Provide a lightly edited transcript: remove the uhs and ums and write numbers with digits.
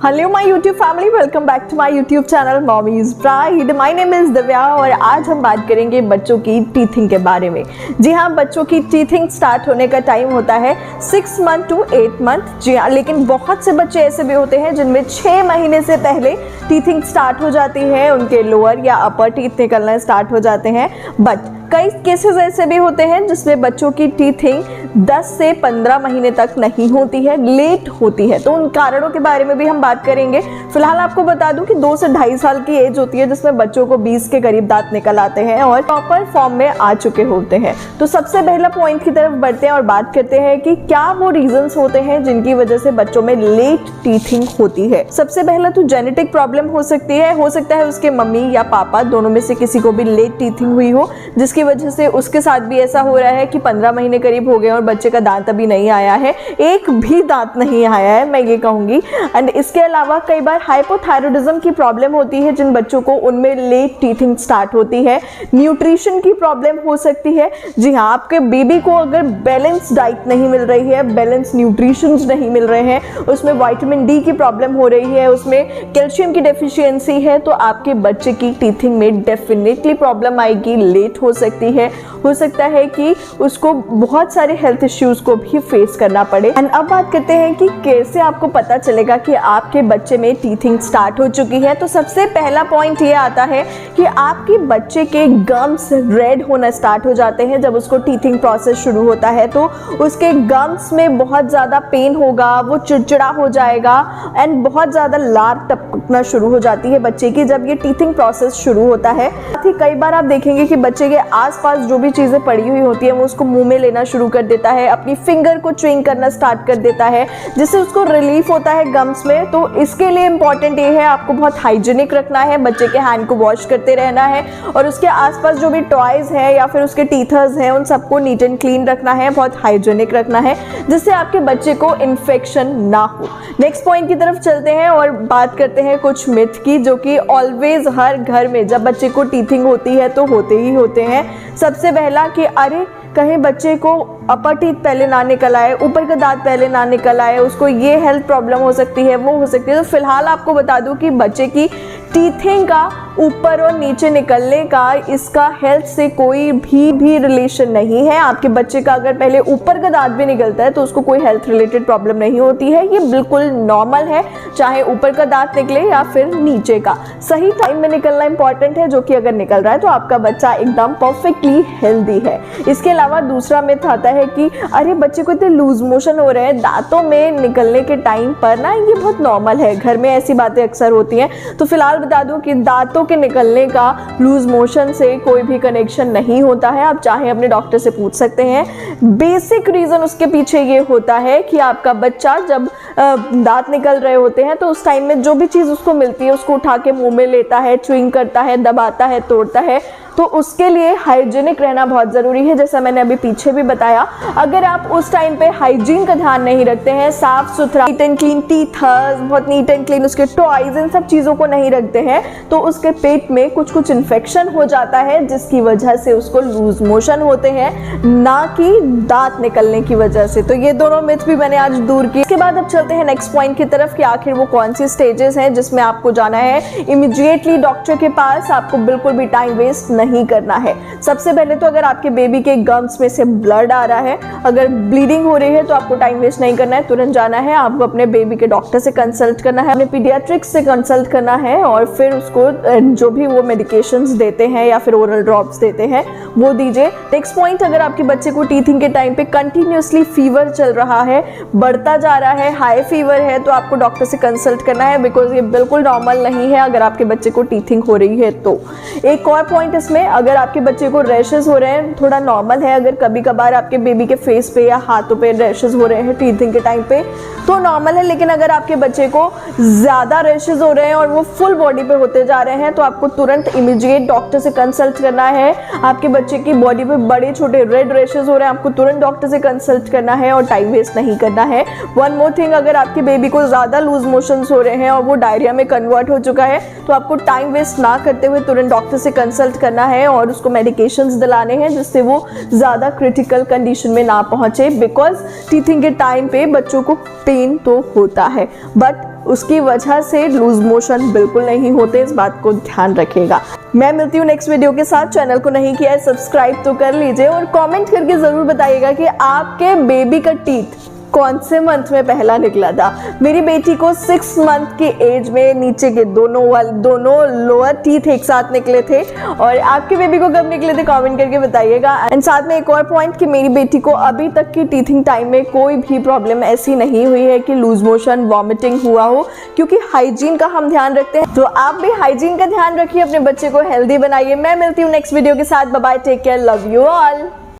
Hello my YouTube family, welcome back to my YouTube channel mommies pride. My name is Divya और आज हम बात करेंगे बच्चों की टीथिंग के बारे में। जी हाँ, बच्चों की टीथिंग स्टार्ट होने का टाइम होता है 6 मंथ टू 8 मंथ। जी हाँ, लेकिन बहुत से बच्चे ऐसे भी होते हैं जिनमें 6 महीने से पहले टीथिंग स्टार्ट हो जाती है, उनके लोअर या अपर टीथ निकलना स्टार्ट हो जाते हैं। बट कई केसेस ऐसे भी होते हैं जिसमें बच्चों की टीथिंग 10 से 15 महीने तक नहीं होती है, लेट होती है। तो उन कारणों के बारे में भी हम बात करेंगे। फिलहाल आपको बता दूं कि 2 से 2.5 साल की एज होती है जिसमें बच्चों को 20 के करीब दांत निकल आते हैं और प्रॉपर फॉर्म में आ चुके होते हैं। तो सबसे पहला पॉइंट की तरफ बढ़ते हैं और बात करते हैं कि क्या वो रीजंस होते हैं जिनकी वजह से बच्चों में लेट टीथिंग होती है। सबसे पहला तो जेनेटिक प्रॉब्लम हो सकती है। हो सकता है उसके मम्मी या पापा दोनों में से किसी को भी लेट टीथिंग हुई हो, जिसकी वजह से उसके साथ भी ऐसा हो रहा है कि 15 महीने करीब हो गए और बच्चे का दांत अभी नहीं आया है, एक भी दांत नहीं आया है, मैं ये कहूंगी। एंड इसके अलावा कई बार हाइपोथायराइडिज्म की प्रॉब्लम होती है जिन बच्चों को, उनमें लेट टीथिंग स्टार्ट होती है। न्यूट्रिशन की प्रॉब्लम हो सकती है। जी हाँ, आपके बेबी को अगर बैलेंस डाइट नहीं मिल रही है, बैलेंस न्यूट्रिशन नहीं मिल रहे हैं, उसमें विटामिन डी की प्रॉब्लम हो रही है, उसमें कैल्शियम की डेफिशिएंसी है, तो आपके बच्चे की टीथिंग में डेफिनेटली प्रॉब्लम आएगी, लेट हो सकती है। हो सकता है कि उसको बहुत सारे हेल्थ इश्यूज को भी फेस करना पड़े। एंड अब बात करते हैं कि कैसे आपको पता चलेगा कि आपके बच्चे में टीथिंग स्टार्ट हो चुकी है। तो सबसे पहला पॉइंट ये आता है कि आपके बच्चे के गम्स रेड होना स्टार्ट हो जाते हैं। जब उसको टीथिंग प्रोसेस शुरू होता है तो उसके गम्स में बहुत ज़्यादा पेन होगा, वो चिड़चिड़ा हो जाएगा एंड बहुत ज़्यादा लार टपकना शुरू हो जाती है बच्चे की जब ये टीथिंग प्रोसेस शुरू होता है। साथ ही कई बार आप देखेंगे कि बच्चे के आसपास जो भी चीज़ें पड़ी हुई होती है वो उसको मुंह में लेना शुरू कर देता है, अपनी फिंगर को च्युइंग करना स्टार्ट कर देता है, जिससे उसको रिलीफ होता है गम्स में। तो इसके लिए इंपॉर्टेंट ये है, आपको बहुत हाइजीनिक रखना है, बच्चे के हैंड को वॉश करते रहना है और उसके आसपास जो भी टॉयज है या फिर उसके टीथर्स हैं उन सबको नीट एंड क्लीन रखना है, बहुत हाइजीनिक रखना है, जिससे आपके बच्चे को इन्फेक्शन ना हो। नेक्स्ट पॉइंट की तरफ चलते हैं और बात करते हैं कुछ मिथ की, जो कि ऑलवेज हर घर में जब बच्चे को टीथिंग होती है तो होते ही होते हैं। सबसे पहला कि अरे कहीं बच्चे को अपर टीथ पहले ना निकल आए, ऊपर का दांत पहले ना निकल आए, उसको ये हेल्थ प्रॉब्लम हो सकती है, वो हो सकती है। तो फिलहाल आपको बता दूं कि बच्चे की टीथिंग का ऊपर और नीचे निकलने का, इसका हेल्थ से कोई भी रिलेशन नहीं है। आपके बच्चे का अगर पहले ऊपर का दांत भी निकलता है तो उसको कोई हेल्थ रिलेटेड प्रॉब्लम नहीं होती है, ये बिल्कुल नॉर्मल है, चाहे ऊपर का दांत निकले या फिर नीचे का। सही टाइम में निकलना इंपॉर्टेंट है, जो कि अगर निकल रहा है तो आपका बच्चा एकदम परफेक्टली हेल्दी है। इसके अलावा दूसरा मिथ आता है कि अरे बच्चे को इतने लूज मोशन हो रहे हैं दांतों में निकलने के टाइम पर ना, ये बहुत नॉर्मल है, घर में ऐसी बातें अक्सर होती हैं। तो फिलहाल बता दूं कि दांतों के निकलने का लूज मोशन से कोई भी कनेक्शन नहीं होता है। आप चाहे अपने डॉक्टर से पूछ सकते हैं। बेसिक रीजन उसके पीछे ये होता है कि आपका बच्चा जब दांत निकल रहे होते हैं तो उस टाइम में जो भी चीज़ उसको मिलती है उसको उठा के मुंह में लेता है, च्युइंग करता है, दबाता है, तोड़ता है। तो उसके लिए हाइजीनिक रहना बहुत ज़रूरी है, जैसा मैंने अभी पीछे भी बताया। अगर आप उस टाइम पे हाइजीन का ध्यान नहीं रखते हैं, साफ सुथरा नीट एंड क्लीन टीथर्स, बहुत नीट एंड क्लीन उसके टॉयज, इन सब चीज़ों को नहीं रखते हैं, तो उसके पेट में कुछ इन्फेक्शन हो जाता है, जिसकी वजह से उसको लूज मोशन होते हैं, ना कि दांत निकलने की वजह से। तो ये दोनों मिथ भी मैंने आज दूर की। इसके बाद अब चलते हैं नेक्स्ट पॉइंट की तरफ कि आखिर वो कौन सी स्टेजेस हैं जिसमें आपको जाना है इमीडिएटली डॉक्टर के पास। आपको बिल्कुल भी टाइम वेस्ट नहीं करना है। सबसे पहले तो अगर आपके बेबी के गम्स में से ब्लड आ रहा है, अगर ब्लीडिंग हो रही है, तो आपको टाइम वेस्ट नहीं करना है, तुरंत जाना है। आपको अपने बेबी के डॉक्टर से कंसल्ट करना है, अपने पीडियाट्रिक्स से कंसल्ट करना है और फिर उसको जो भी वो मेडिकेशंस देते हैं या फिर ओरल ड्रॉप्स देते हैं वो दीजिए। नेक्स्ट पॉइंट, अगर आपके बच्चे को टीथिंग के टाइम पे कंटिन्यूसली फीवर चल रहा है, बढ़ता जा रहा है, हाई फीवर है, तो आपको डॉक्टर से कंसल्ट करना है, बिकॉज ये बिल्कुल नॉर्मल नहीं है अगर आपके बच्चे को टीथिंग हो रही है। तो एक और पॉइंट इसमें, अगर आपके बच्चे को रैशेस हो रहे हैं, थोड़ा नॉर्मल है अगर कभी कभार आपके बेबी के फेस पे या हाथों पे रैशेस हो रहे हैं टीथिंग के टाइम पे, तो नॉर्मल है। लेकिन अगर आपके बच्चे को ज़्यादा रैशेस हो रहे हैं और वो फुल बॉडी पे होते जा रहे हैं, तो आपको तुरंत इमीडिएट डॉक्टर से कंसल्ट करना है। आपके बच्चे की बॉडी पे बड़े छोटे रेड रैशेस हो रहे हैं, आपको तुरंत डॉक्टर से कंसल्ट करना है और टाइम वेस्ट नहीं करना है। वन मोर थिंग, अगर आपके बेबी को ज़्यादा लूज मोशंस हो रहे हैं और वो डायरिया में कन्वर्ट हो चुका है, तो आपको टाइम वेस्ट ना करते हुए तुरंत डॉक्टर से कंसल्ट करना है और उसको मेडिकेशंस दिलाने हैं जिससे वो ज़्यादा क्रिटिकल कंडीशन में ना पहुंचे। बिकॉज टीथिंग के टाइम पे बच्चों को पेन तो होता है, बट उसकी वजह से लूज मोशन बिल्कुल नहीं होते, इस बात को ध्यान रखिएगा। मैं मिलती हूँ नेक्स्ट वीडियो के साथ। चैनल को नहीं किया है सब्सक्राइब तो कर लीजिए और कमेंट करके ज़रूर बताइएगा कि आपके बेबी का टीथ कौन से मंथ में पहला निकला था। मेरी बेटी को 6 मंथ की एज में नीचे के दोनों लोअर टीथ एक साथ निकले थे, और आपके बेबी को कब निकले थे कमेंट करके बताइएगा। एंड साथ में एक और पॉइंट कि मेरी बेटी को अभी तक की टीथिंग टाइम में कोई भी प्रॉब्लम ऐसी नहीं हुई है कि लूज मोशन वॉमिटिंग हुआ हो, क्योंकि हाइजीन का हम ध्यान रखते हैं। तो आप भी हाइजीन का ध्यान रखिए, अपने बच्चे को हेल्दी बनाइए। मैं मिलती हूँ नेक्स्ट वीडियो के साथ। Bye bye, take care, love you all.